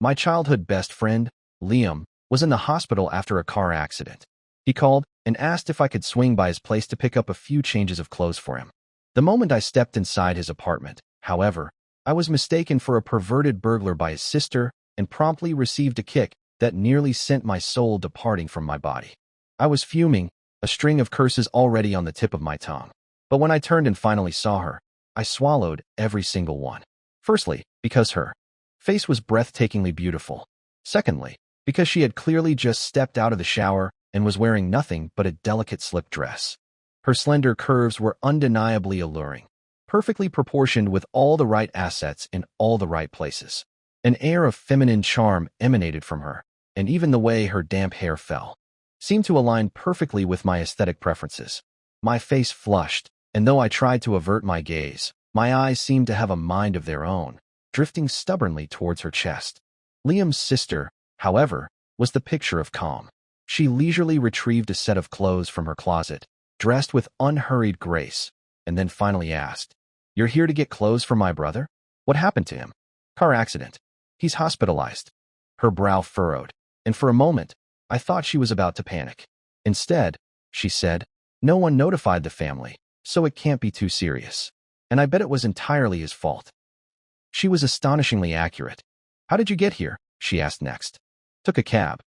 My childhood best friend, Liam, was in the hospital after a car accident. He called and asked if I could swing by his place to pick up a few changes of clothes for him. The moment I stepped inside his apartment, however, I was mistaken for a perverted burglar by his sister and promptly received a kick that nearly sent my soul departing from my body. I was fuming, a string of curses already on the tip of my tongue. But when I turned and finally saw her, I swallowed every single one. Firstly, because her face was breathtakingly beautiful. Secondly, because she had clearly just stepped out of the shower and was wearing nothing but a delicate slip dress. Her slender curves were undeniably alluring, perfectly proportioned with all the right assets in all the right places. An air of feminine charm emanated from her, and even the way her damp hair fell seemed to align perfectly with my aesthetic preferences. My face flushed, and though I tried to avert my gaze, my eyes seemed to have a mind of their own, drifting stubbornly towards her chest. Liam's sister, however, was the picture of calm. She leisurely retrieved a set of clothes from her closet, dressed with unhurried grace, and then finally asked, "You're here to get clothes for my brother? What happened to him?" "Car accident. He's hospitalized." Her brow furrowed, and for a moment, I thought she was about to panic. "Instead," she said, "no one notified the family, so it can't be too serious. And I bet it was entirely his fault." She was astonishingly accurate. "How did you get here?" she asked next. "Took a cab."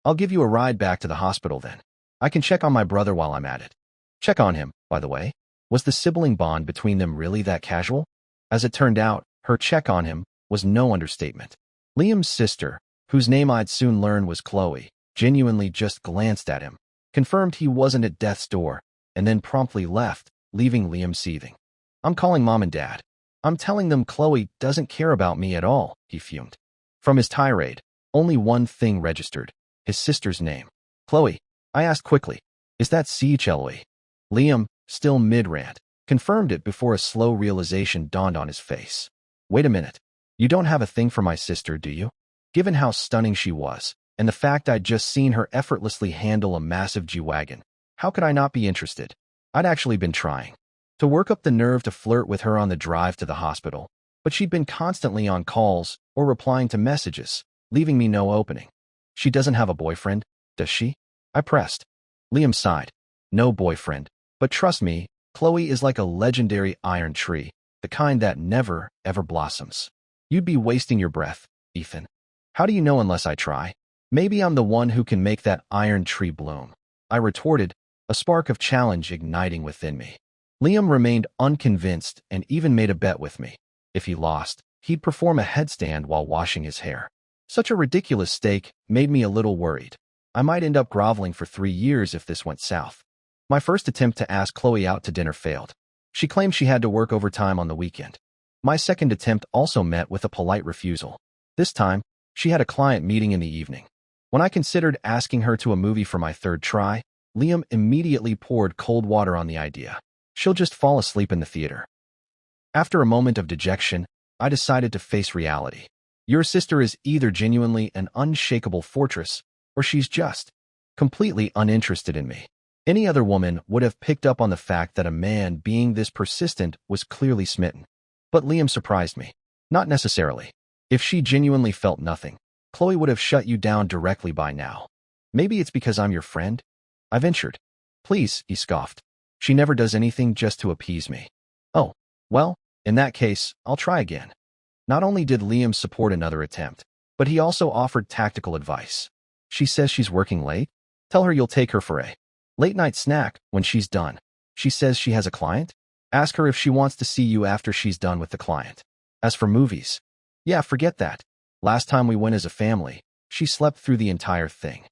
"I'll give you a ride back to the hospital then. I can check on my brother while I'm at it." Check on him, by the way. Was the sibling bond between them really that casual? As it turned out, her check on him was no understatement. Liam's sister, whose name I'd soon learn was Chloe, genuinely just glanced at him, confirmed he wasn't at death's door, and then promptly left, leaving Liam seething. "I'm calling Mom and Dad. I'm telling them Chloe doesn't care about me at all," he fumed. From his tirade, only one thing registered: his sister's name. "Chloe," I asked quickly, "is that Chloe?" Liam, still mid-rant, confirmed it before a slow realization dawned on his face. "Wait a minute. You don't have a thing for my sister, do you?" Given how stunning she was, and the fact I'd just seen her effortlessly handle a massive G-Wagon, how could I not be interested? I'd actually been trying to work up the nerve to flirt with her on the drive to the hospital, but she'd been constantly on calls or replying to messages, leaving me no opening. "She doesn't have a boyfriend, does she?" I pressed. Liam sighed. "No boyfriend. But trust me, Chloe is like a legendary iron tree, the kind that never, ever blossoms. You'd be wasting your breath, Ethan." "How do you know unless I try?" "Maybe I'm the one who can make that iron tree bloom," I retorted, a spark of challenge igniting within me. Liam remained unconvinced and even made a bet with me. If he lost, he'd perform a headstand while washing his hair. Such a ridiculous stake made me a little worried. I might end up groveling for 3 years if this went south. My first attempt to ask Chloe out to dinner failed. She claimed she had to work overtime on the weekend. My second attempt also met with a polite refusal. This time, she had a client meeting in the evening. When I considered asking her to a movie for my third try, Liam immediately poured cold water on the idea. "She'll just fall asleep in the theater." After a moment of dejection, I decided to face reality. Your sister is either genuinely an unshakable fortress, or she's just completely uninterested in me. Any other woman would have picked up on the fact that a man being this persistent was clearly smitten. But Liam surprised me. Not necessarily. If she genuinely felt nothing, Chloe would have shut you down directly by now. "Maybe it's because I'm your friend?" I ventured. "Please," he scoffed. "She never does anything just to appease me." "Oh, well, in that case, I'll try again." Not only did Liam support another attempt, but he also offered tactical advice. "She says she's working late? Tell her you'll take her for a late-night snack when she's done. She says she has a client? Ask her if she wants to see you after she's done with the client. As for movies, yeah, forget that. Last time we went as a family, she slept through the entire thing."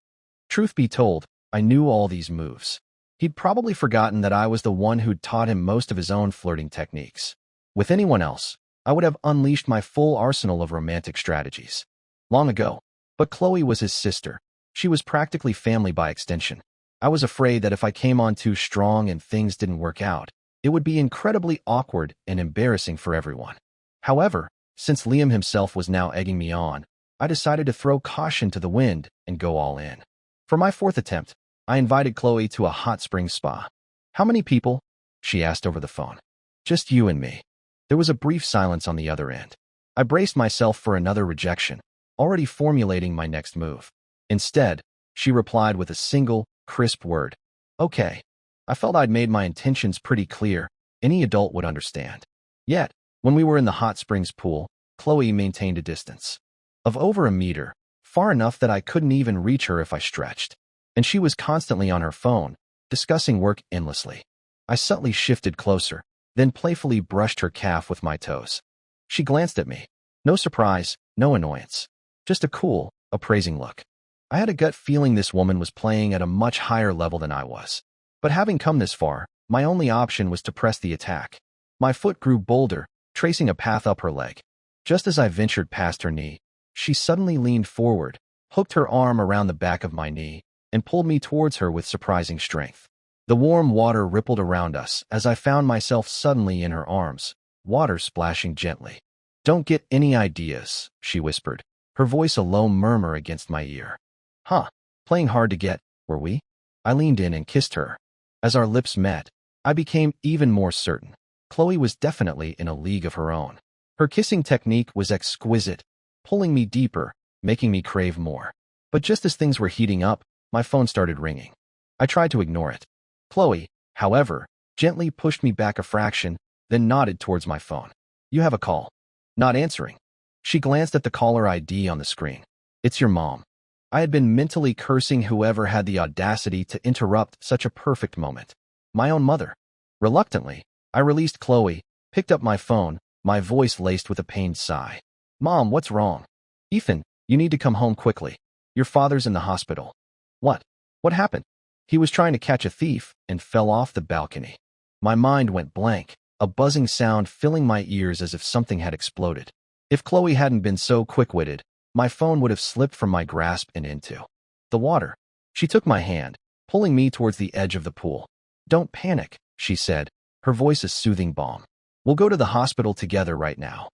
Truth be told, I knew all these moves. He'd probably forgotten that I was the one who'd taught him most of his own flirting techniques. With anyone else, I would have unleashed my full arsenal of romantic strategies long ago. But Chloe was his sister. She was practically family by extension. I was afraid that if I came on too strong and things didn't work out, it would be incredibly awkward and embarrassing for everyone. However, since Liam himself was now egging me on, I decided to throw caution to the wind and go all in. For my fourth attempt, I invited Chloe to a hot spring spa. "How many people?" she asked over the phone. "Just you and me." There was a brief silence on the other end. I braced myself for another rejection, already formulating my next move. Instead, she replied with a single, crisp word. Okay. I felt I'd made my intentions pretty clear. Any adult would understand. Yet, when we were in the hot springs pool, Chloe maintained a distance of over a meter, far enough that I couldn't even reach her if I stretched. And she was constantly on her phone, discussing work endlessly. I subtly shifted closer, then playfully brushed her calf with my toes. She glanced at me. No surprise, no annoyance. Just a cool, appraising look. I had a gut feeling this woman was playing at a much higher level than I was. But having come this far, my only option was to press the attack. My foot grew bolder, tracing a path up her leg. Just as I ventured past her knee, she suddenly leaned forward, hooked her arm around the back of my knee, and pulled me towards her with surprising strength. The warm water rippled around us as I found myself suddenly in her arms, water splashing gently. Don't get any ideas, she whispered, her voice a low murmur against my ear. Huh, playing hard to get, were we? I leaned in and kissed her. As our lips met, I became even more certain. Chloe was definitely in a league of her own. Her kissing technique was exquisite, pulling me deeper, making me crave more. But just as things were heating up, my phone started ringing. I tried to ignore it. Chloe, however, gently pushed me back a fraction, then nodded towards my phone. You have a call. Not answering. She glanced at the caller ID on the screen. It's your mom. I had been mentally cursing whoever had the audacity to interrupt such a perfect moment. My own mother. Reluctantly, I released Chloe, picked up my phone, my voice laced with a pained sigh. Mom, what's wrong? Ethan, you need to come home quickly. Your father's in the hospital. What? What happened? He was trying to catch a thief and fell off the balcony. My mind went blank, a buzzing sound filling my ears as if something had exploded. If Chloe hadn't been so quick-witted, my phone would have slipped from my grasp and into the water. She took my hand, pulling me towards the edge of the pool. Don't panic, she said, her voice a soothing balm. We'll go to the hospital together right now.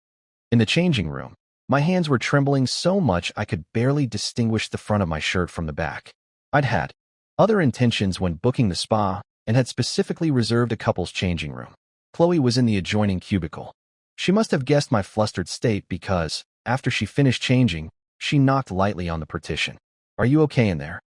In the changing room, my hands were trembling so much I could barely distinguish the front of my shirt from the back. I'd had other intentions when booking the spa and had specifically reserved a couple's changing room. Chloe was in the adjoining cubicle. She must have guessed my flustered state because, after she finished changing, she knocked lightly on the partition. Are you okay in there?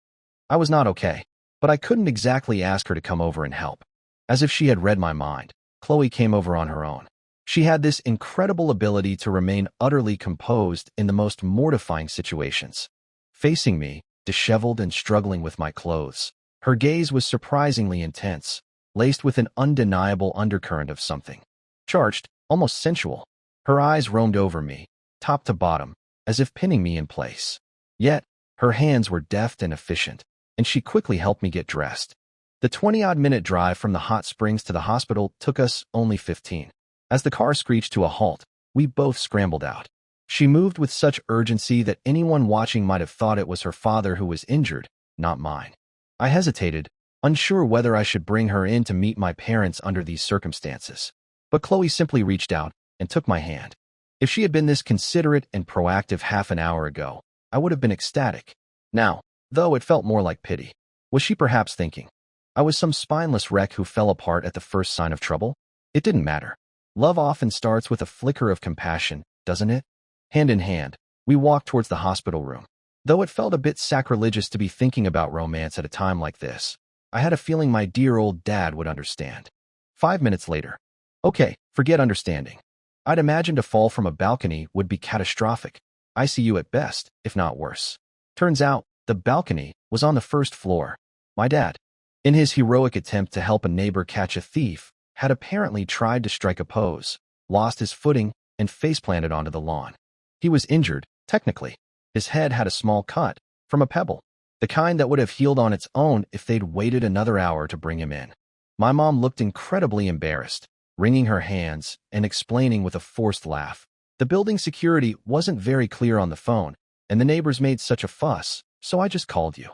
I was not okay, but I couldn't exactly ask her to come over and help. As if she had read my mind, Chloe came over on her own. She had this incredible ability to remain utterly composed in the most mortifying situations. Facing me, disheveled and struggling with my clothes, her gaze was surprisingly intense, laced with an undeniable undercurrent of something. Charged, almost sensual. Her eyes roamed over me, top to bottom, as if pinning me in place. Yet, her hands were deft and efficient, and she quickly helped me get dressed. The 20-odd-minute drive from the hot springs to the hospital took us only 15. As the car screeched to a halt, we both scrambled out. She moved with such urgency that anyone watching might have thought it was her father who was injured, not mine. I hesitated, unsure whether I should bring her in to meet my parents under these circumstances. But Chloe simply reached out and took my hand. If she had been this considerate and proactive half an hour ago, I would have been ecstatic. Now, though, it felt more like pity. Was she perhaps thinking I was some spineless wreck who fell apart at the first sign of trouble? It didn't matter. Love often starts with a flicker of compassion, doesn't it? Hand in hand, we walked towards the hospital room. Though it felt a bit sacrilegious to be thinking about romance at a time like this, I had a feeling my dear old dad would understand. 5 minutes later. Okay, forget understanding. I'd imagined a fall from a balcony would be catastrophic. ICU at best, if not worse. Turns out, the balcony was on the first floor. My dad, in his heroic attempt to help a neighbor catch a thief, had apparently tried to strike a pose, lost his footing, and face-planted onto the lawn. He was injured, technically. His head had a small cut, from a pebble, the kind that would have healed on its own if they'd waited another hour to bring him in. My mom looked incredibly embarrassed, wringing her hands and explaining with a forced laugh. The building security wasn't very clear on the phone, and the neighbors made such a fuss, so I just called you.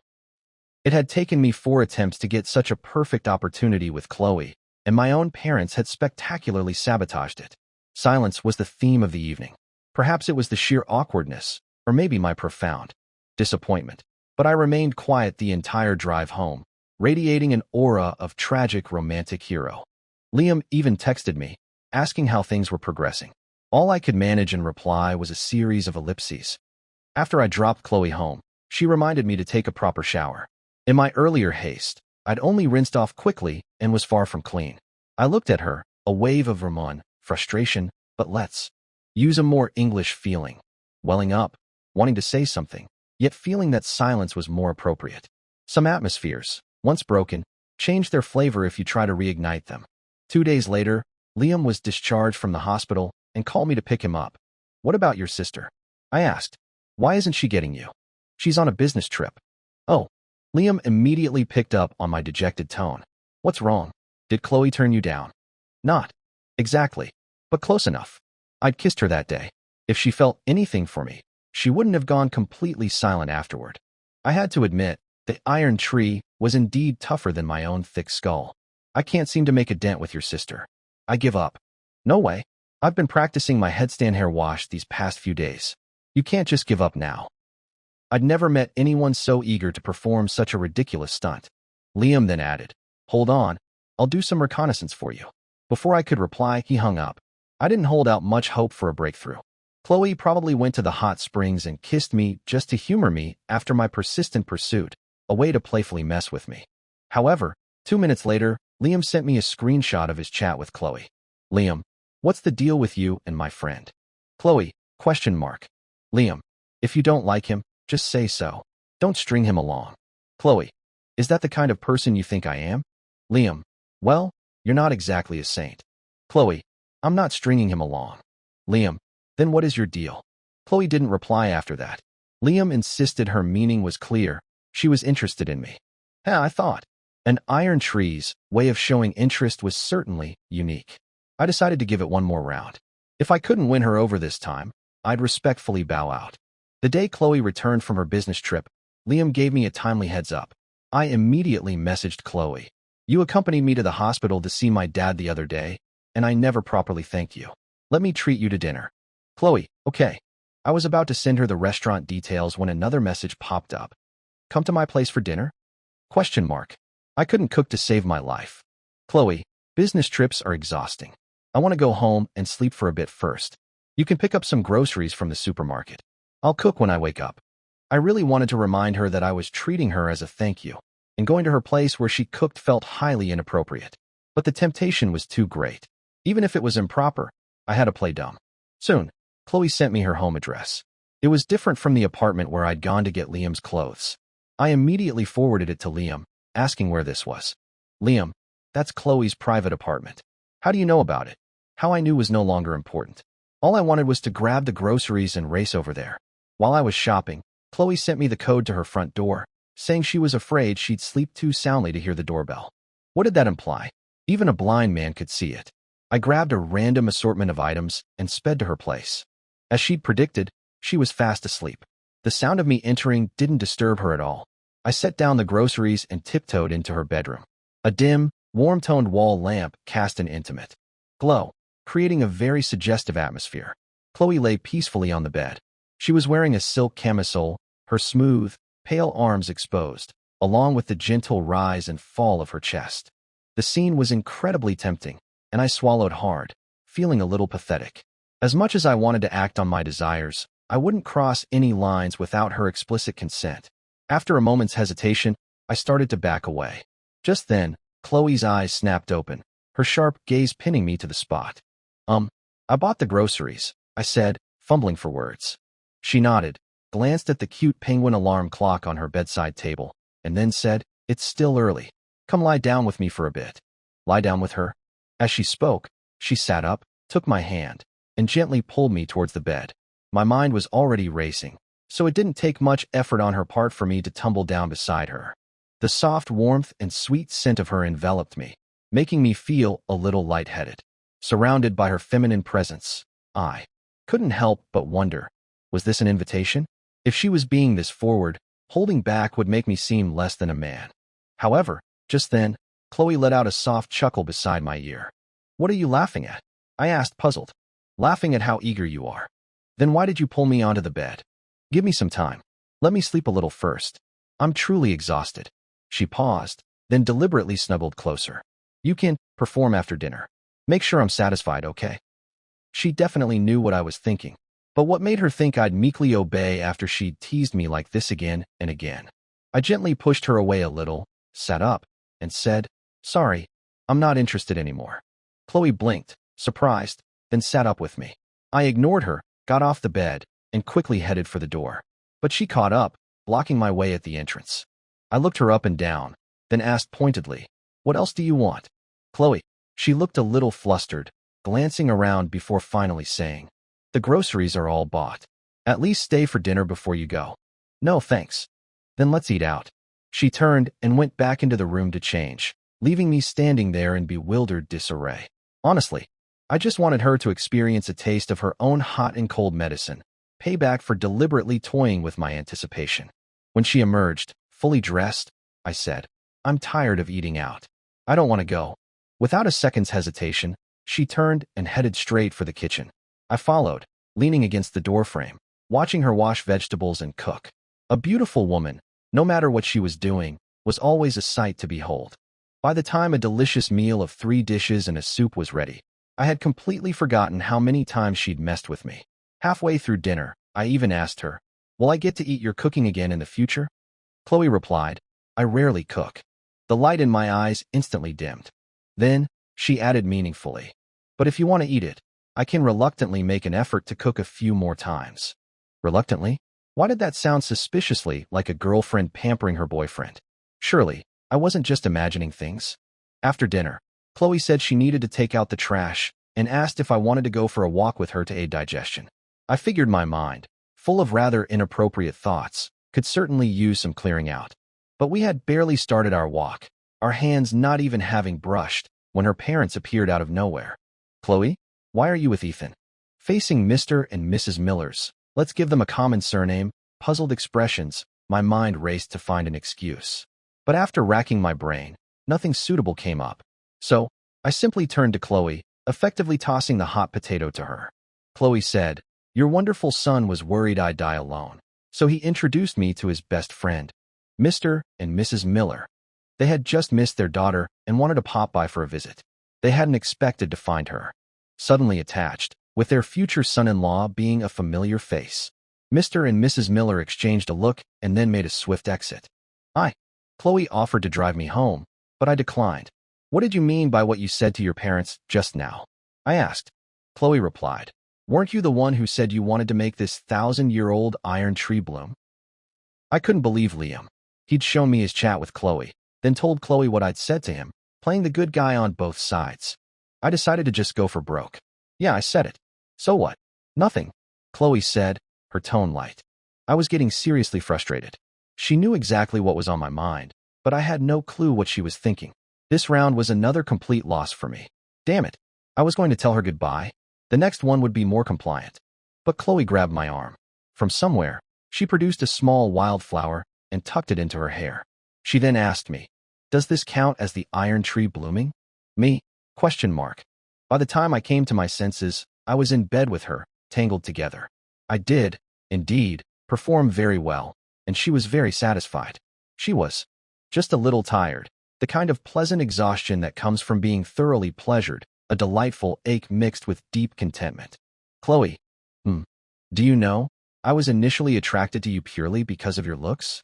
It had taken me 4 attempts to get such a perfect opportunity with Chloe, and my own parents had spectacularly sabotaged it. Silence was the theme of the evening. Perhaps it was the sheer awkwardness, or maybe my profound disappointment. But I remained quiet the entire drive home, radiating an aura of tragic romantic hero. Liam even texted me, asking how things were progressing. All I could manage in reply was a series of ellipses. After I dropped Chloe home, she reminded me to take a proper shower. In my earlier haste, I'd only rinsed off quickly and was far from clean. I looked at her, a wave of frustration, but let's use a more English feeling, welling up, wanting to say something, yet feeling that silence was more appropriate. Some atmospheres, once broken, change their flavor if you try to reignite them. 2 days later, Liam was discharged from the hospital and called me to pick him up. "What about your sister?" I asked. "Why isn't she getting you?" "She's on a business trip." "Oh." Liam immediately picked up on my dejected tone. "What's wrong? Did Chloe turn you down?" "Not exactly, but close enough. I'd kissed her that day. If she felt anything for me, she wouldn't have gone completely silent afterward." I had to admit, the iron tree was indeed tougher than my own thick skull. "I can't seem to make a dent with your sister. I give up." "No way. I've been practicing my headstand hair wash these past few days. You can't just give up now." I'd never met anyone so eager to perform such a ridiculous stunt. Liam then added, "Hold on, I'll do some reconnaissance for you." Before I could reply, he hung up. I didn't hold out much hope for a breakthrough. Chloe probably went to the hot springs and kissed me just to humor me after my persistent pursuit, a way to playfully mess with me. However, 2 minutes later, Liam sent me a screenshot of his chat with Chloe. "Liam, what's the deal with you and my friend?" "Chloe, ? Liam, if you don't like him, just say so. Don't string him along." "Chloe, is that the kind of person you think I am?" "Liam, well, you're not exactly a saint." "Chloe, I'm not stringing him along." "Liam, then what is your deal?" Chloe didn't reply after that. Liam insisted her meaning was clear. She was interested in me. I thought. An iron tree's way of showing interest was certainly unique. I decided to give it one more round. If I couldn't win her over this time, I'd respectfully bow out. The day Chloe returned from her business trip, Liam gave me a timely heads up. I immediately messaged Chloe. "You accompanied me to the hospital to see my dad the other day, and I never properly thanked you. Let me treat you to dinner." "Chloe, okay." I was about to send her the restaurant details when another message popped up. "Come to my place for dinner?" I couldn't cook to save my life. "Chloe, business trips are exhausting. I want to go home and sleep for a bit first. You can pick up some groceries from the supermarket. I'll cook when I wake up." I really wanted to remind her that I was treating her as a thank you, and going to her place where she cooked felt highly inappropriate. But the temptation was too great. Even if it was improper, I had to play dumb. Soon, Chloe sent me her home address. It was different from the apartment where I'd gone to get Liam's clothes. I immediately forwarded it to Liam, asking where this was. "Liam, that's Chloe's private apartment. How do you know about it?" How I knew was no longer important. All I wanted was to grab the groceries and race over there. While I was shopping, Chloe sent me the code to her front door, saying she was afraid she'd sleep too soundly to hear the doorbell. What did that imply? Even a blind man could see it. I grabbed a random assortment of items and sped to her place. As she'd predicted, she was fast asleep. The sound of me entering didn't disturb her at all. I set down the groceries and tiptoed into her bedroom. A dim, warm-toned wall lamp cast an intimate glow, creating a very suggestive atmosphere. Chloe lay peacefully on the bed. She was wearing a silk camisole, her smooth, pale arms exposed, along with the gentle rise and fall of her chest. The scene was incredibly tempting, and I swallowed hard, feeling a little pathetic. As much as I wanted to act on my desires, I wouldn't cross any lines without her explicit consent. After a moment's hesitation, I started to back away. Just then, Chloe's eyes snapped open, her sharp gaze pinning me to the spot. I bought the groceries," I said, fumbling for words. She nodded, glanced at the cute penguin alarm clock on her bedside table, and then said, "It's still early. Come lie down with me for a bit." Lie down with her? As she spoke, she sat up, took my hand, and gently pulled me towards the bed. My mind was already racing, so it didn't take much effort on her part for me to tumble down beside her. The soft warmth and sweet scent of her enveloped me, making me feel a little lightheaded. Surrounded by her feminine presence, I couldn't help but wonder, was this an invitation? If she was being this forward, holding back would make me seem less than a man. However, just then, Chloe let out a soft chuckle beside my ear. "What are you laughing at?" I asked, puzzled. "Laughing at how eager you are." "Then why did you pull me onto the bed?" "Give me some time. Let me sleep a little first. I'm truly exhausted." She paused, then deliberately snuggled closer. "You can perform after dinner. Make sure I'm satisfied, okay?" She definitely knew what I was thinking, But what made her think I'd meekly obey after she'd teased me like this again and again? I gently pushed her away a little, sat up, and said, "Sorry, I'm not interested anymore." Chloe blinked, surprised, then sat up with me. I ignored her, got off the bed, and quickly headed for the door. But she caught up, blocking my way at the entrance. I looked her up and down, then asked pointedly, "What else do you want?" "Chloe." She looked a little flustered, glancing around before finally saying, "The groceries are all bought. At least stay for dinner before you go." "No, thanks." "Then let's eat out." She turned and went back into the room to change, leaving me standing there in bewildered disarray. Honestly, I just wanted her to experience a taste of her own hot and cold medicine, payback for deliberately toying with my anticipation. When she emerged, fully dressed, I said, "I'm tired of eating out. I don't want to go." Without a second's hesitation, she turned and headed straight for the kitchen. I followed, leaning against the doorframe, watching her wash vegetables and cook. A beautiful woman, no matter what she was doing, was always a sight to behold. By the time a delicious meal of 3 dishes and a soup was ready, I had completely forgotten how many times she'd messed with me. Halfway through dinner, I even asked her, "Will I get to eat your cooking again in the future?" Chloe replied, "I rarely cook." The light in my eyes instantly dimmed. Then, she added meaningfully, "But if you want to eat it, I can reluctantly make an effort to cook a few more times." Reluctantly? Why did that sound suspiciously like a girlfriend pampering her boyfriend? Surely, I wasn't just imagining things. After dinner, Chloe said she needed to take out the trash and asked if I wanted to go for a walk with her to aid digestion. I figured my mind, full of rather inappropriate thoughts, could certainly use some clearing out. But we had barely started our walk, our hands not even having brushed, when her parents appeared out of nowhere. "Chloe, why are you with Ethan?" Facing Mr. and Mrs. Miller's, let's give them a common surname, puzzled expressions, my mind raced to find an excuse. But after racking my brain, nothing suitable came up. So, I simply turned to Chloe, effectively tossing the hot potato to her. Chloe said, "Your wonderful son was worried I'd die alone, so he introduced me to his best friend, Mr. and Mrs. Miller. They had just missed their daughter and wanted to pop by for a visit. They hadn't expected to find her suddenly attached, with their future son-in-law being a familiar face." Mr. and Mrs. Miller exchanged a look and then made a swift exit. Chloe offered to drive me home, but I declined. "What did you mean by what you said to your parents just now?" I asked. Chloe replied, "Weren't you the one who said you wanted to make this 1,000-year-old iron tree bloom?" I couldn't believe Liam. He'd shown me his chat with Chloe, then told Chloe what I'd said to him, playing the good guy on both sides. I decided to just go for broke. "Yeah, I said it. So what?" "Nothing," Chloe said, her tone light. I was getting seriously frustrated. She knew exactly what was on my mind, but I had no clue what she was thinking. This round was another complete loss for me. Damn it. I was going to tell her goodbye. The next one would be more compliant. But Chloe grabbed my arm. From somewhere, she produced a small wildflower and tucked it into her hair. She then asked me, "Does this count as the iron tree blooming?" Me? Question mark. By the time I came to my senses, I was in bed with her, tangled together. I did, indeed, perform very well, and she was very satisfied. She was just a little tired, the kind of pleasant exhaustion that comes from being thoroughly pleasured, a delightful ache mixed with deep contentment. "Chloe, do you know, I was initially attracted to you purely because of your looks?"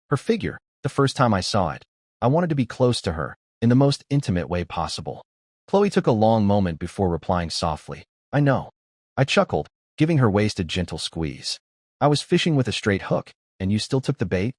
Her figure, the first time I saw it, I wanted to be close to her, in the most intimate way possible. Chloe took a long moment before replying softly, "I know." I chuckled, giving her waist a gentle squeeze. "I was fishing with a straight hook, and you still took the bait?"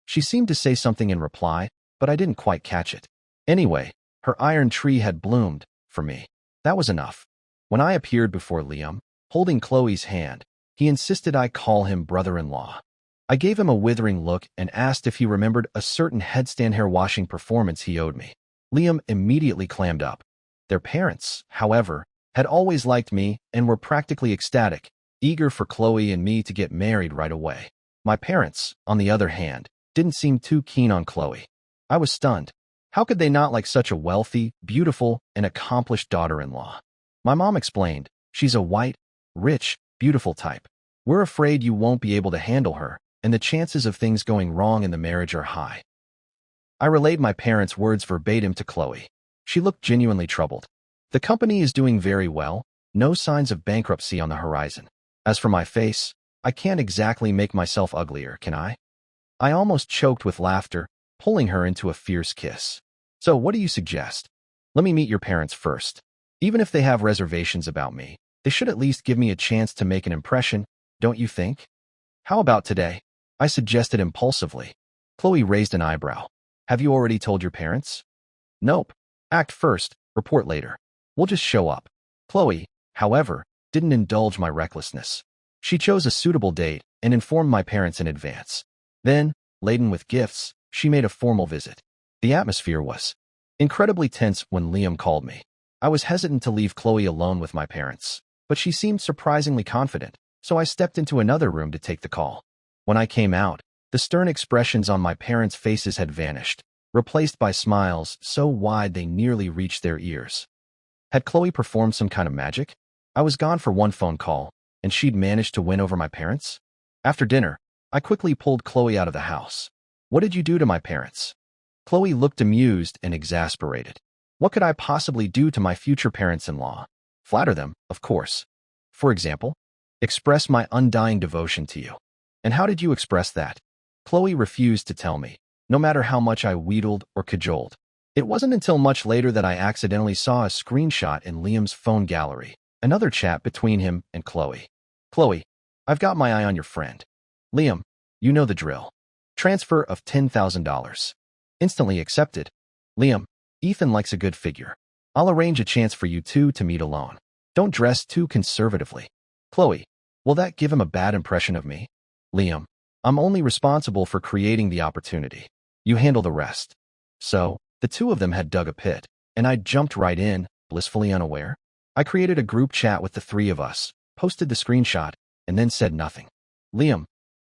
She seemed to say something in reply, but I didn't quite catch it. Anyway, her iron tree had bloomed, for me. That was enough. When I appeared before Liam, holding Chloe's hand, he insisted I call him brother-in-law. I gave him a withering look and asked if he remembered a certain headstand hair washing performance he owed me. Liam immediately clammed up. Their parents, however, had always liked me and were practically ecstatic, eager for Chloe and me to get married right away. My parents, on the other hand, didn't seem too keen on Chloe. I was stunned. How could they not like such a wealthy, beautiful, and accomplished daughter-in-law? My mom explained, "She's a white, rich, beautiful type. We're afraid you won't be able to handle her, and the chances of things going wrong in the marriage are high." I relayed my parents' words verbatim to Chloe. She looked genuinely troubled. "The company is doing very well, no signs of bankruptcy on the horizon. As for my face, I can't exactly make myself uglier, can I? I almost choked with laughter, pulling her into a fierce kiss. So what do you suggest? Let me meet your parents first. Even if they have reservations about me, they should at least give me a chance to make an impression, don't you think? How about today? I suggested impulsively. Chloe raised an eyebrow. Have you already told your parents? Nope. Act first, report later. We'll just show up. Chloe, however, didn't indulge my recklessness. She chose a suitable date and informed my parents in advance. Then, laden with gifts, she made a formal visit. The atmosphere was incredibly tense when Liam called me. I was hesitant to leave Chloe alone with my parents, but she seemed surprisingly confident, so I stepped into another room to take the call. When I came out, the stern expressions on my parents' faces had vanished, replaced by smiles so wide they nearly reached their ears. Had Chloe performed some kind of magic? I was gone for one phone call, and she'd managed to win over my parents? After dinner, I quickly pulled Chloe out of the house. What did you do to my parents? Chloe looked amused and exasperated. What could I possibly do to my future parents-in-law? Flatter them, of course. For example, express my undying devotion to you. And how did you express that? Chloe refused to tell me, no matter how much I wheedled or cajoled. It wasn't until much later that I accidentally saw a screenshot in Liam's phone gallery, another chat between him and Chloe. Chloe, I've got my eye on your friend. Liam, you know the drill. Transfer of $10,000. Instantly accepted. Liam, Ethan likes a good figure. I'll arrange a chance for you two to meet alone. Don't dress too conservatively. Chloe, will that give him a bad impression of me? Liam, I'm only responsible for creating the opportunity. You handle the rest. So, the two of them had dug a pit, and I jumped right in, blissfully unaware. I created a group chat with the three of us, posted the screenshot, and then said nothing. Liam,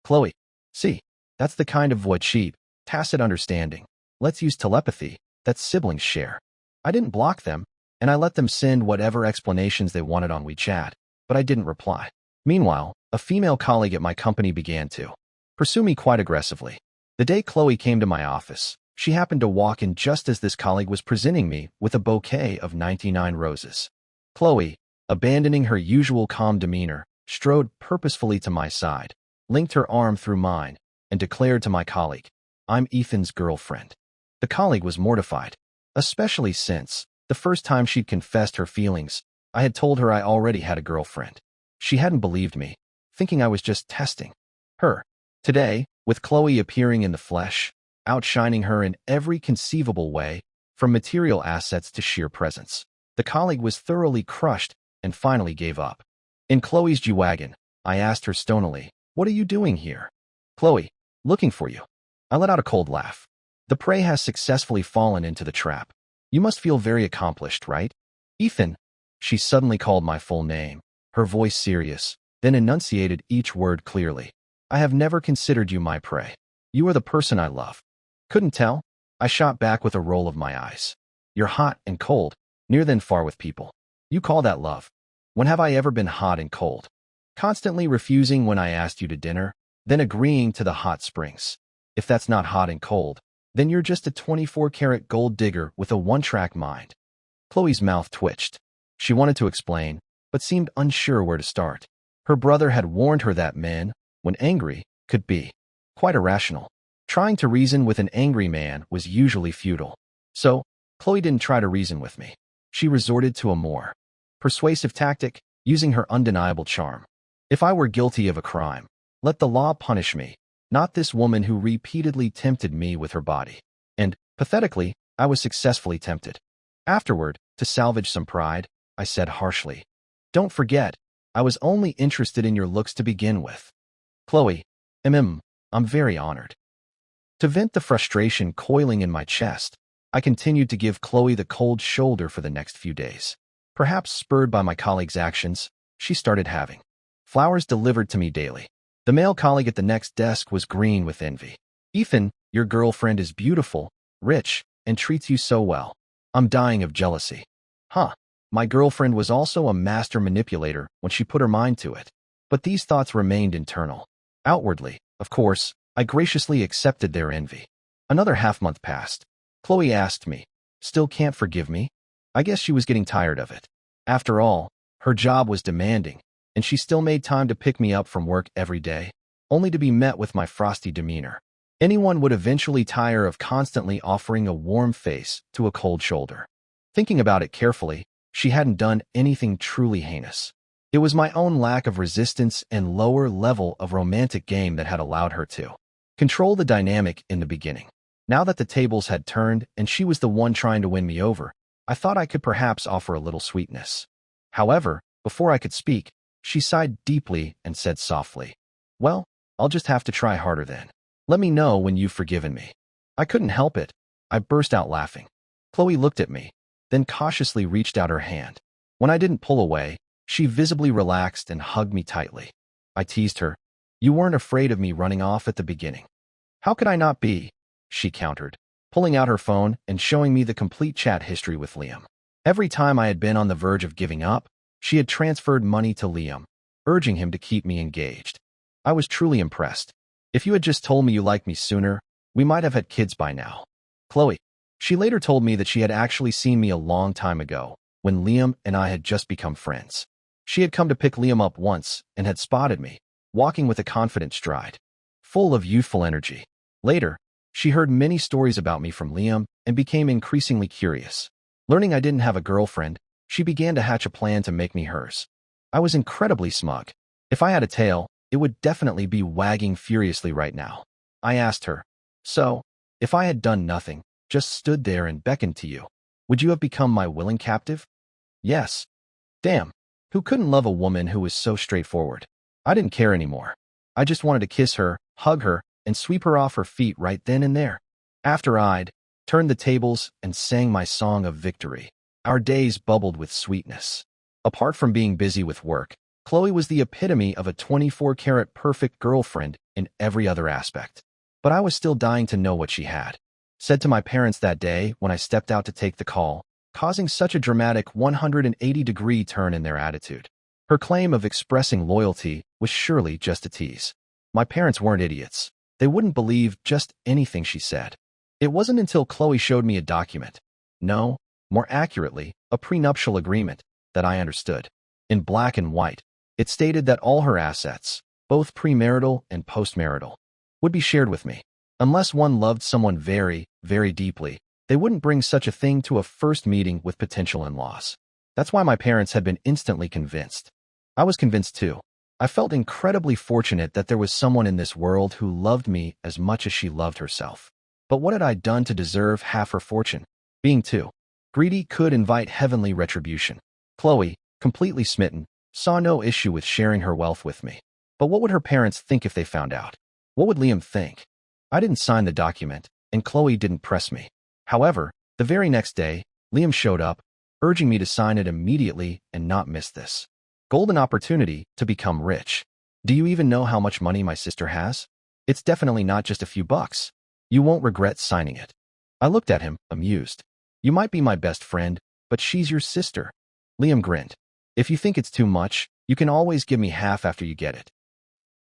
Chloe, see, that's the kind of void cheap, tacit understanding. Let's use telepathy, that siblings share. I didn't block them, and I let them send whatever explanations they wanted on WeChat, but I didn't reply. Meanwhile, a female colleague at my company began to pursue me quite aggressively. The day Chloe came to my office, she happened to walk in just as this colleague was presenting me with a bouquet of 99 roses. Chloe, abandoning her usual calm demeanor, strode purposefully to my side, linked her arm through mine, and declared to my colleague, I'm Ethan's girlfriend. The colleague was mortified, especially since, the first time she'd confessed her feelings, I had told her I already had a girlfriend. She hadn't believed me, thinking I was just testing her. Today, with Chloe appearing in the flesh, outshining her in every conceivable way, from material assets to sheer presence, the colleague was thoroughly crushed and finally gave up. In Chloe's G-Wagon, I asked her stonily, what are you doing here? Chloe, looking for you. I let out a cold laugh. The prey has successfully fallen into the trap. You must feel very accomplished, right? Ethan. She suddenly called my full name, her voice serious, then enunciated each word clearly. I have never considered you my prey. You are the person I love. Couldn't tell? I shot back with a roll of my eyes. You're hot and cold, near then far with people. You call that love? When have I ever been hot and cold? Constantly refusing when I asked you to dinner, then agreeing to the hot springs. If that's not hot and cold, then you're just a 24-karat gold digger with a one-track mind. Chloe's mouth twitched. She wanted to explain, but seemed unsure where to start. Her brother had warned her that men, when angry, could be quite irrational. Trying to reason with an angry man was usually futile. So, Chloe didn't try to reason with me. She resorted to a more persuasive tactic, using her undeniable charm. If I were guilty of a crime, let the law punish me, not this woman who repeatedly tempted me with her body. And, pathetically, I was successfully tempted. Afterward, to salvage some pride, I said harshly, don't forget, I was only interested in your looks to begin with. Chloe, I'm very honored. To vent the frustration coiling in my chest, I continued to give Chloe the cold shoulder for the next few days. Perhaps spurred by my colleague's actions, she started having flowers delivered to me daily. The male colleague at the next desk was green with envy. Ethan, your girlfriend is beautiful, rich, and treats you so well. I'm dying of jealousy. Huh. My girlfriend was also a master manipulator when she put her mind to it. But these thoughts remained internal. Outwardly, of course, I graciously accepted their envy. Another half-month passed. Chloe asked me, still can't forgive me? I guess she was getting tired of it. After all, her job was demanding, and she still made time to pick me up from work every day, only to be met with my frosty demeanor. Anyone would eventually tire of constantly offering a warm face to a cold shoulder. Thinking about it carefully, she hadn't done anything truly heinous. It was my own lack of resistance and lower level of romantic game that had allowed her to control the dynamic in the beginning. Now that the tables had turned and she was the one trying to win me over, I thought I could perhaps offer a little sweetness. However, before I could speak, she sighed deeply and said softly, "Well, I'll just have to try harder then. Let me know when you've forgiven me." I couldn't help it. I burst out laughing. Chloe looked at me, then cautiously reached out her hand. When I didn't pull away, she visibly relaxed and hugged me tightly. I teased her, "You weren't afraid of me running off at the beginning." "How could I not be?" she countered, pulling out her phone and showing me the complete chat history with Liam. Every time I had been on the verge of giving up, she had transferred money to Liam, urging him to keep me engaged. I was truly impressed. "If you had just told me you liked me sooner, we might have had kids by now." Chloe. She later told me that she had actually seen me a long time ago, when Liam and I had just become friends. She had come to pick Liam up once and had spotted me, walking with a confident stride, full of youthful energy. Later, she heard many stories about me from Liam and became increasingly curious. Learning I didn't have a girlfriend, she began to hatch a plan to make me hers. I was incredibly smug. If I had a tail, it would definitely be wagging furiously right now. I asked her, "So, if I had done nothing, just stood there and beckoned to you, would you have become my willing captive?" "Yes." Damn, who couldn't love a woman who was so straightforward? I didn't care anymore. I just wanted to kiss her, hug her, and sweep her off her feet right then and there. After I'd turned the tables and sang my song of victory, our days bubbled with sweetness. Apart from being busy with work, Chloe was the epitome of a 24-karat perfect girlfriend in every other aspect. But I was still dying to know what she had. Said to my parents that day when I stepped out to take the call, causing such a dramatic 180-degree turn in their attitude. Her claim of expressing loyalty was surely just a tease. My parents weren't idiots. They wouldn't believe just anything she said. It wasn't until Chloe showed me a document, no, more accurately, a prenuptial agreement, that I understood. In black and white, it stated that all her assets, both premarital and postmarital, would be shared with me. Unless one loved someone very, very deeply, they wouldn't bring such a thing to a first meeting with potential in-laws. That's why my parents had been instantly convinced. I was convinced too. I felt incredibly fortunate that there was someone in this world who loved me as much as she loved herself. But what had I done to deserve half her fortune? Being too greedy could invite heavenly retribution. Chloe, completely smitten, saw no issue with sharing her wealth with me. But what would her parents think if they found out? What would Liam think? I didn't sign the document, and Chloe didn't press me. However, the very next day, Liam showed up, urging me to sign it immediately and not miss this golden opportunity to become rich. "Do you even know how much money my sister has? It's definitely not just a few bucks. You won't regret signing it." I looked at him, amused. "You might be my best friend, but she's your sister." Liam grinned. "If you think it's too much, you can always give me half after you get it."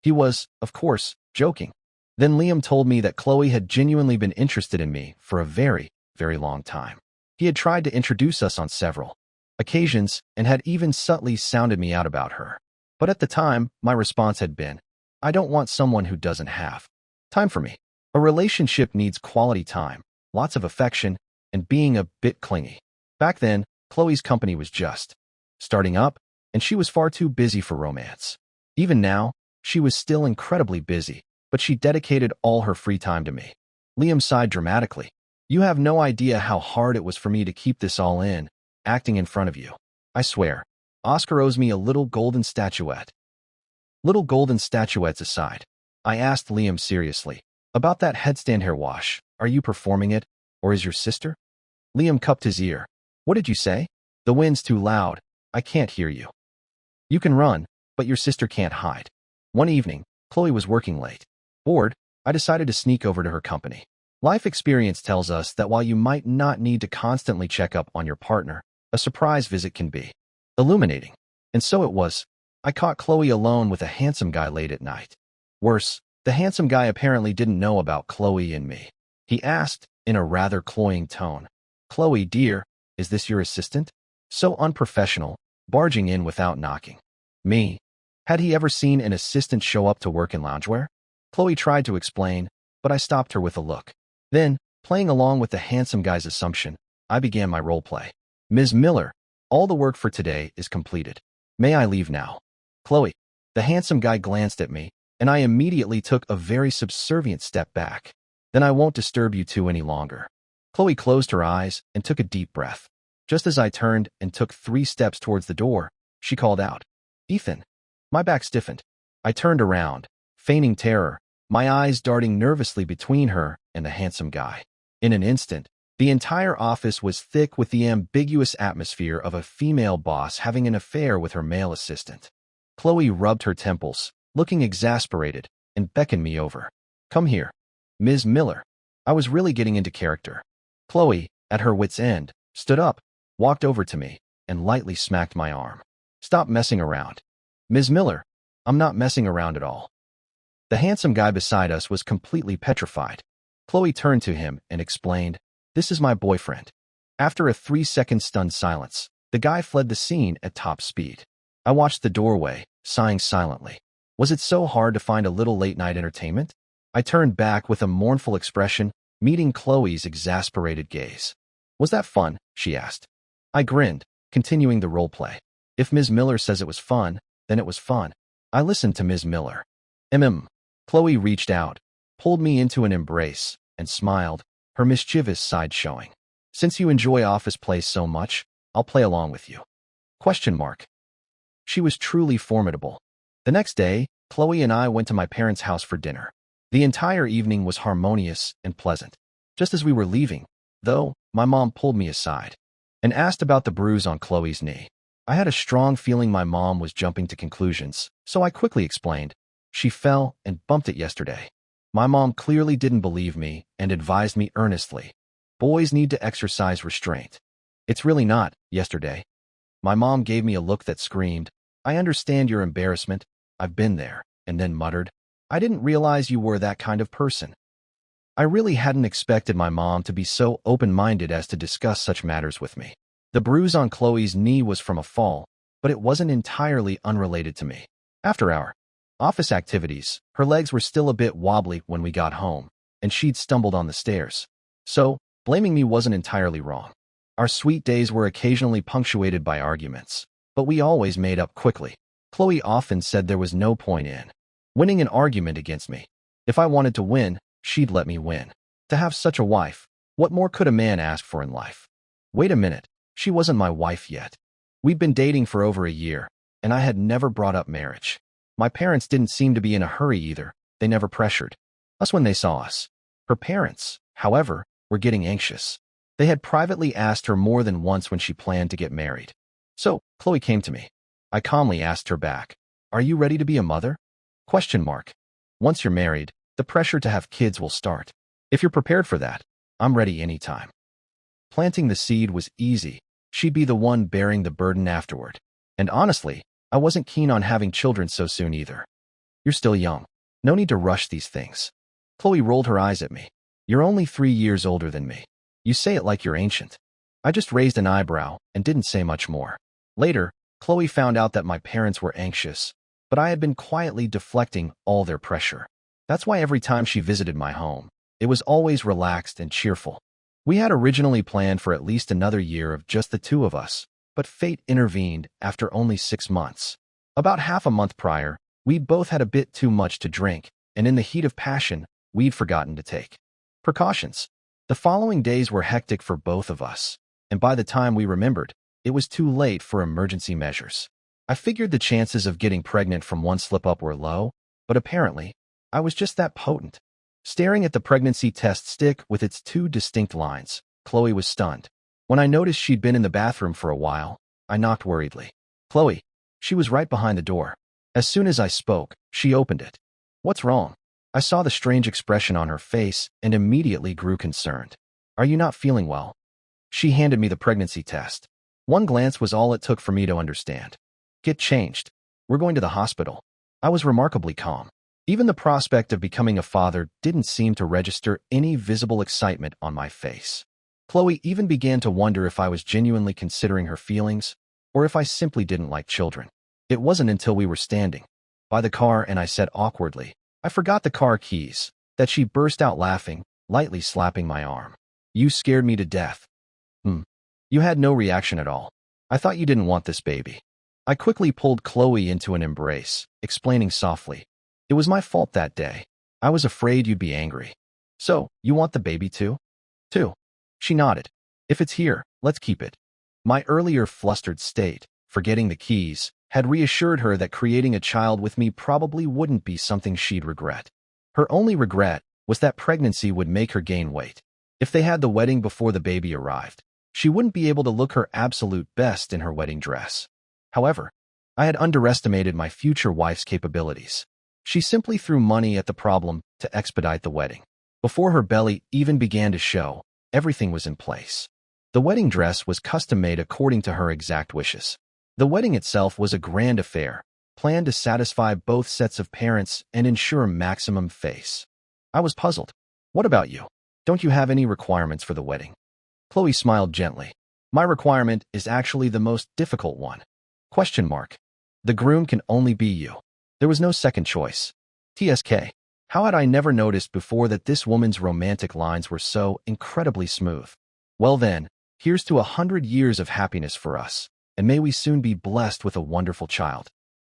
He was, of course, joking. Then Liam told me that Chloe had genuinely been interested in me for a very, very long time. He had tried to introduce us on several occasions and had even subtly sounded me out about her. But at the time, my response had been, "I don't want someone who doesn't have time for me." A relationship needs quality time, lots of affection, and being a bit clingy. Back then, Chloe's company was just starting up, and she was far too busy for romance. Even now, she was still incredibly busy, but she dedicated all her free time to me. Liam sighed dramatically. "You have no idea how hard it was for me to keep this all in, acting in front of you. I swear, Oscar owes me a little golden statuette." Little golden statuettes aside, I asked Liam seriously, "About that headstand hair wash, are you performing it, or is your sister?" Liam cupped his ear. "What did you say?" "The wind's too loud. I can't hear you." "You can run, but your sister can't hide." One evening, Chloe was working late. Bored, I decided to sneak over to her company. Life experience tells us that while you might not need to constantly check up on your partner, a surprise visit can be illuminating. And so it was. I caught Chloe alone with a handsome guy late at night. Worse, the handsome guy apparently didn't know about Chloe and me. He asked, in a rather cloying tone, "Chloe, dear, is this your assistant?" So unprofessional, barging in without knocking. Me, Had he ever seen an assistant show up to work in loungewear? Chloe tried to explain, but I stopped her with a look. Then, playing along with the handsome guy's assumption, I began my role play. Ms. Miller, all the work for today is completed. May I leave now? Chloe. The handsome guy glanced at me, and I immediately took a very subservient step back. Then I won't disturb you two any longer. Chloe closed her eyes and took a deep breath. Just as I turned and took 3 steps towards the door, she called out, Ethan. My back stiffened. I turned around, feigning terror, my eyes darting nervously between her and the handsome guy. In an instant, the entire office was thick with the ambiguous atmosphere of a female boss having an affair with her male assistant. Chloe rubbed her temples, looking exasperated, and beckoned me over. Come here. Ms. Miller. I was really getting into character. Chloe, at her wit's end, stood up, walked over to me, and lightly smacked my arm. Stop messing around. Ms. Miller, I'm not messing around at all. The handsome guy beside us was completely petrified. Chloe turned to him and explained, This is my boyfriend. After a 3-second stunned silence, the guy fled the scene at top speed. I watched the doorway, sighing silently. Was it so hard to find a little late-night entertainment? I turned back with a mournful expression, meeting Chloe's exasperated gaze. Was that fun? She asked. I grinned, continuing the role play. If Ms. Miller says it was fun, then it was fun. I listened to Ms. Miller. Chloe reached out, pulled me into an embrace, and smiled, her mischievous side showing. Since you enjoy office plays so much, I'll play along with you. She was truly formidable. The next day, Chloe and I went to my parents' house for dinner. The entire evening was harmonious and pleasant. Just as we were leaving, though, my mom pulled me aside and asked about the bruise on Chloe's knee. I had a strong feeling my mom was jumping to conclusions, so I quickly explained. She fell and bumped it yesterday. My mom clearly didn't believe me and advised me earnestly. Boys need to exercise restraint. It's really not, yesterday. My mom gave me a look that screamed, I understand your embarrassment, I've been there, and then muttered, I didn't realize you were that kind of person. I really hadn't expected my mom to be so open-minded as to discuss such matters with me. The bruise on Chloe's knee was from a fall, but it wasn't entirely unrelated to me. After our office activities, her legs were still a bit wobbly when we got home, and she'd stumbled on the stairs. So, blaming me wasn't entirely wrong. Our sweet days were occasionally punctuated by arguments, but we always made up quickly. Chloe often said there was no point in winning an argument against me. If I wanted to win, she'd let me win. To have such a wife, what more could a man ask for in life? Wait a minute, she wasn't my wife yet. We'd been dating for over a year, and I had never brought up marriage. My parents didn't seem to be in a hurry either. They never pressured us when they saw us. Her parents, however, were getting anxious. They had privately asked her more than once when she planned to get married. So, Chloe came to me. I calmly asked her back, Are you ready to be a mother? Once you're married, the pressure to have kids will start. If you're prepared for that, I'm ready anytime. Planting the seed was easy. She'd be the one bearing the burden afterward. And honestly, I wasn't keen on having children so soon either. You're still young. No need to rush these things. Chloe rolled her eyes at me. You're only 3 years older than me. You say it like you're ancient. I just raised an eyebrow and didn't say much more. Later, Chloe found out that my parents were anxious, but I had been quietly deflecting all their pressure. That's why every time she visited my home, it was always relaxed and cheerful. We had originally planned for at least another year of just the two of us, but fate intervened after only 6 months. About half a month prior, we'd both had a bit too much to drink, and in the heat of passion, we'd forgotten to take precautions. The following days were hectic for both of us, and by the time we remembered, it was too late for emergency measures. I figured the chances of getting pregnant from one slip-up were low, but apparently, I was just that potent. Staring at the pregnancy test stick with its 2 distinct lines, Chloe was stunned. When I noticed she'd been in the bathroom for a while, I knocked worriedly. Chloe. She was right behind the door. As soon as I spoke, she opened it. What's wrong? I saw the strange expression on her face and immediately grew concerned. Are you not feeling well? She handed me the pregnancy test. One glance was all it took for me to understand. Get changed. We're going to the hospital. I was remarkably calm. Even the prospect of becoming a father didn't seem to register any visible excitement on my face. Chloe even began to wonder if I was genuinely considering her feelings, or if I simply didn't like children. It wasn't until we were standing By the car, and I said awkwardly, I forgot the car keys. That she burst out laughing, lightly slapping my arm. You scared me to death. You had no reaction at all. I thought you didn't want this baby. I quickly pulled Chloe into an embrace, explaining softly. It was my fault that day. I was afraid you'd be angry. So, you want the baby too? Too. She nodded. If it's here, let's keep it. My earlier flustered state, forgetting the keys, had reassured her that creating a child with me probably wouldn't be something she'd regret. Her only regret was that pregnancy would make her gain weight. If they had the wedding before the baby arrived, she wouldn't be able to look her absolute best in her wedding dress. However, I had underestimated my future wife's capabilities. She simply threw money at the problem to expedite the wedding. Before her belly even began to show, everything was in place. The wedding dress was custom-made according to her exact wishes. The wedding itself was a grand affair, planned to satisfy both sets of parents and ensure maximum face. I was puzzled. What about you? Don't you have any requirements for the wedding? Chloe smiled gently. My requirement is actually the most difficult one. ? The groom can only be you. There was no second choice. TSK. How had I never noticed before that this woman's romantic lines were so incredibly smooth? Well then, here's to 100 years of happiness for us, and may we soon be blessed with a wonderful child.